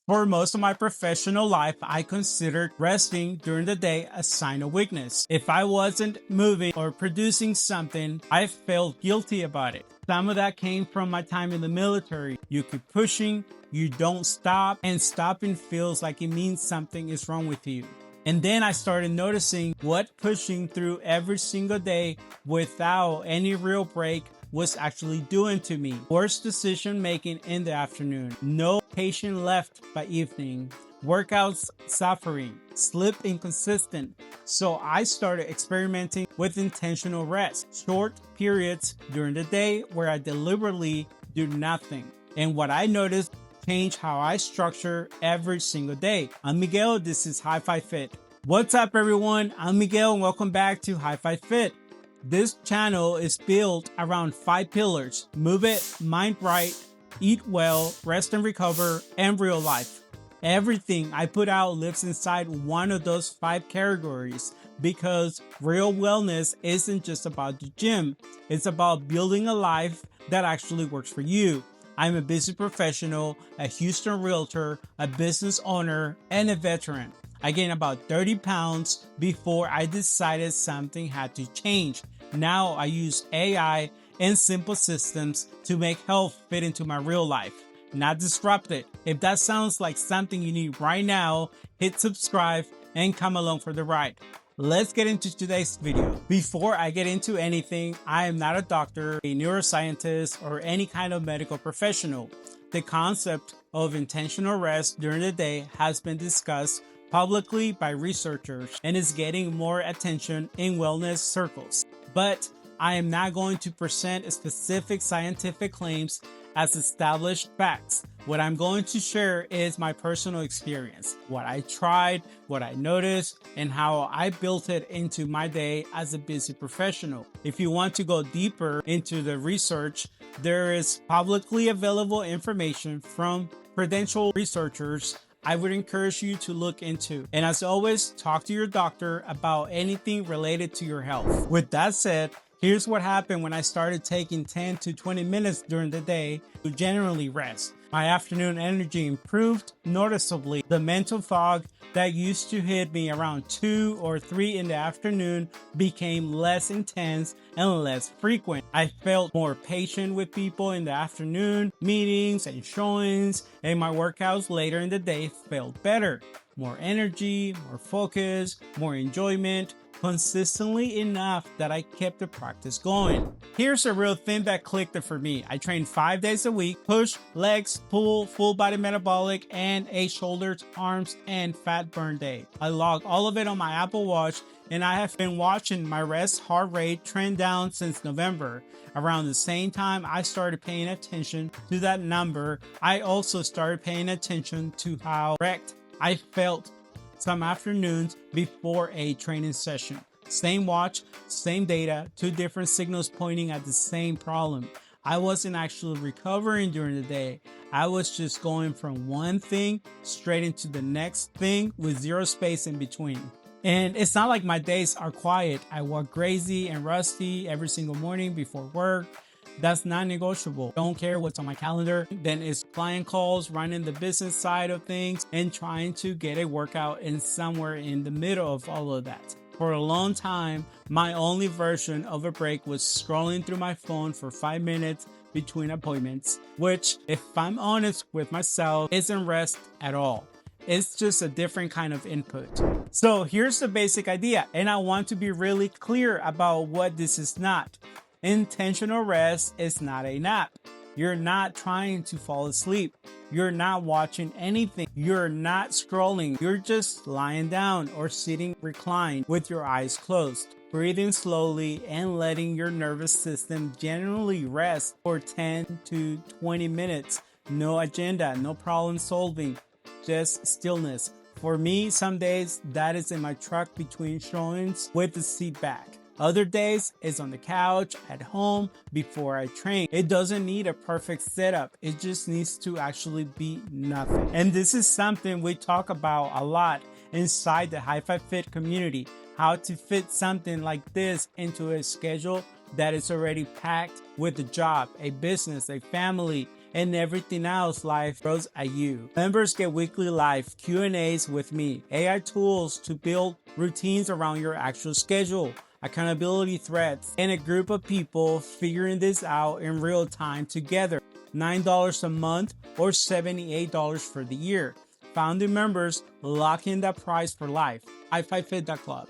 For most of my professional life, I considered resting during the day a sign of weakness. If I wasn't moving or producing something, I felt guilty about it. Some of that came from my time in the military. You keep pushing, you don't stop, and stopping feels like it means something is wrong with you. And then I started noticing what pushing through every single day without any real break was actually doing to me. Worse decision making in the afternoon, no patience left by evening, workouts suffering, sleep inconsistent. So I started experimenting with intentional rest, short periods during the day where I deliberately do nothing. And what I noticed changed how I structure every single day. I'm Miguel, this is Hi-Fi Fit. What's up everyone? I'm Miguel and welcome back to Hi-Fi Fit. This channel is built around 5 pillars: move it, mind right, eat well, rest and recover, and real life. Everything I put out lives inside one of those 5 categories because real wellness isn't just about the gym. It's about building a life that actually works for you. I'm a busy professional, a Houston realtor, a business owner, and a veteran. I gained about 30 pounds before I decided something had to change. Now I use AI and simple systems to make health fit into my real life, not disrupt it. If that sounds like something you need right now, hit subscribe and come along for the ride. Let's get into today's video. Before I get into anything, I am not a doctor, a neuroscientist, or any kind of medical professional. The concept of intentional rest during the day has been discussed publicly by researchers and is getting more attention in wellness circles. But I am not going to present specific scientific claims as established facts. What I'm going to share is my personal experience, what I tried, what I noticed, and how I built it into my day as a busy professional. If you want to go deeper into the research, there is publicly available information from credentialed researchers I would encourage you to look into. And as always, talk to your doctor about anything related to your health. With that said, here's what happened when I started taking 10 to 20 minutes during the day to generally rest. My afternoon energy improved noticeably. The mental fog that used to hit me around 2 or 3 in the afternoon became less intense and less frequent. I felt more patient with people in the afternoon, meetings and showings, and my workouts later in the day felt better. More energy, more focus, more enjoyment, consistently enough that I kept the practice going. Here's a real thing that clicked for me. I trained 5 days a week: push, legs, pull, full body metabolic, and a shoulders, arms, and fat burn day. I logged all of it on my Apple Watch, and I have been watching my rest heart rate trend down since November. Around the same time I started paying attention to that number, I also started paying attention to how wrecked I felt some afternoons before a training session. Same watch, same data, 2 different signals pointing at the same problem. I wasn't actually recovering during the day. I was just going from one thing straight into the next thing with 0 space in between. And it's not like my days are quiet. I walk crazy and rusty every single morning before work. That's non-negotiable. Don't care what's on my calendar. Then it's client calls, running the business side of things, and trying to get a workout in somewhere in the middle of all of that. For a long time, my only version of a break was scrolling through my phone for 5 minutes between appointments, which, if I'm honest with myself, isn't rest at all. It's just a different kind of input. So here's the basic idea, and I want to be really clear about what this is not. Intentional rest is not a nap. You're not trying to fall asleep. You're not watching anything. You're not scrolling. You're just lying down or sitting reclined with your eyes closed, breathing slowly and letting your nervous system generally rest for 10 to 20 minutes. No agenda, no problem solving, just stillness. For me, some days that is in my truck between showings with the seat back. Other days it's on the couch at home before I train. It doesn't need a perfect setup. It just needs to actually be nothing. And this is something we talk about a lot inside the Hi-Fi Fit community. How to fit something like this into a schedule that is already packed with a job, a business, a family, and everything else life throws at you. Members get weekly live Q&As with me, AI tools to build routines around your actual schedule, accountability threads, and a group of people figuring this out in real time together. $9 a month or $78 for the year. Founding members lock in that price for life. hi5fit.club.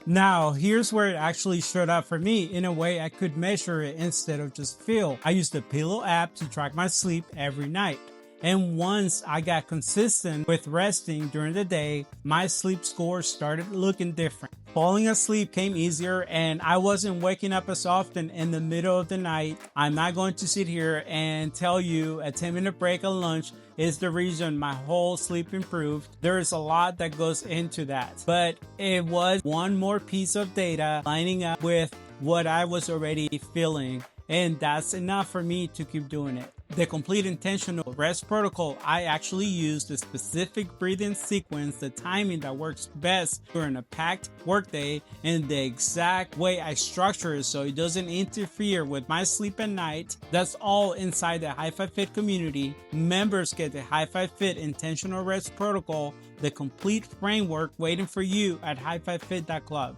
Now, here's where it actually showed up for me in a way I could measure it instead of just feel. I used the Pillow app to track my sleep every night. And once I got consistent with resting during the day, my sleep score started looking different. Falling asleep came easier and I wasn't waking up as often in the middle of the night. I'm not going to sit here and tell you a 10-minute break at lunch is the reason my whole sleep improved. There is a lot that goes into that, but it was one more piece of data lining up with what I was already feeling, and that's enough for me to keep doing it. The complete intentional rest protocol, I actually used the specific breathing sequence, the timing that works best during a packed workday, and the exact way I structure it so it doesn't interfere with my sleep at night. That's all inside the Hi5Fit community. Members get the Hi5Fit intentional rest protocol, the complete framework waiting for you at hi5fit.club.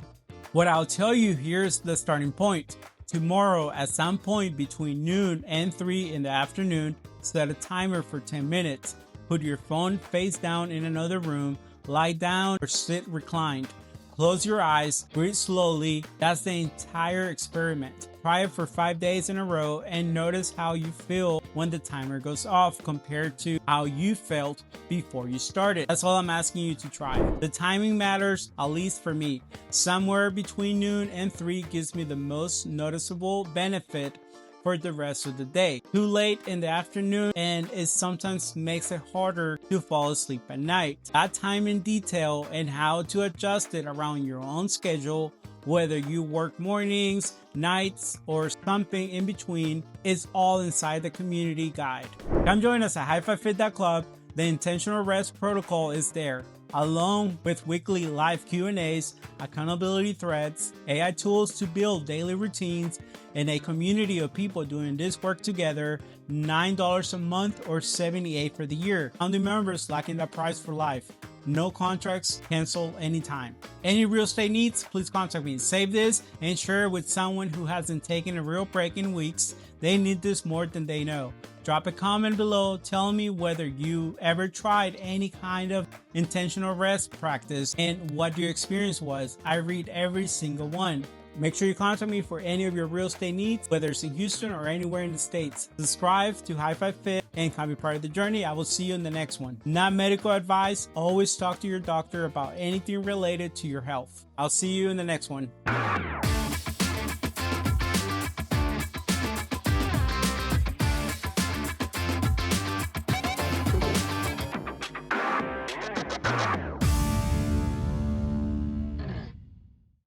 What I'll tell you here is the starting point. Tomorrow, at some point between noon and 3 in the afternoon, set a timer for 10 minutes. Put your phone face down in another room, lie down or sit reclined. Close your eyes, breathe slowly. That's the entire experiment. Try it for 5 days in a row and notice how you feel when the timer goes off compared to how you felt before you started. That's all I'm asking you to try. The timing matters, at least for me. Somewhere between noon and 3 gives me the most noticeable benefit for the rest of the day. Too late in the afternoon and it sometimes makes it harder to fall asleep at night. That time in detail and how to adjust it around your own schedule, whether you work mornings, nights, or something in between, is all inside the community guide. Come join us at hi5fit.club. The intentional rest protocol is there, along with weekly live Q&As, accountability threads, AI tools to build daily routines, and a community of people doing this work together. $9 a month or $78 for the year. Founding members locking that price for life. No contracts, cancel anytime. Any real estate needs, please contact me. Save this and share it with someone who hasn't taken a real break in weeks. They need this more than they know. Drop a comment below telling me whether you ever tried any kind of intentional rest practice and what your experience was. I read every single one. Make sure you contact me for any of your real estate needs, whether it's in Houston or anywhere in the States. Subscribe to Hi5Fit and come be part of the journey. I will see you in the next one. Not medical advice. Always talk to your doctor about anything related to your health. I'll see you in the next one.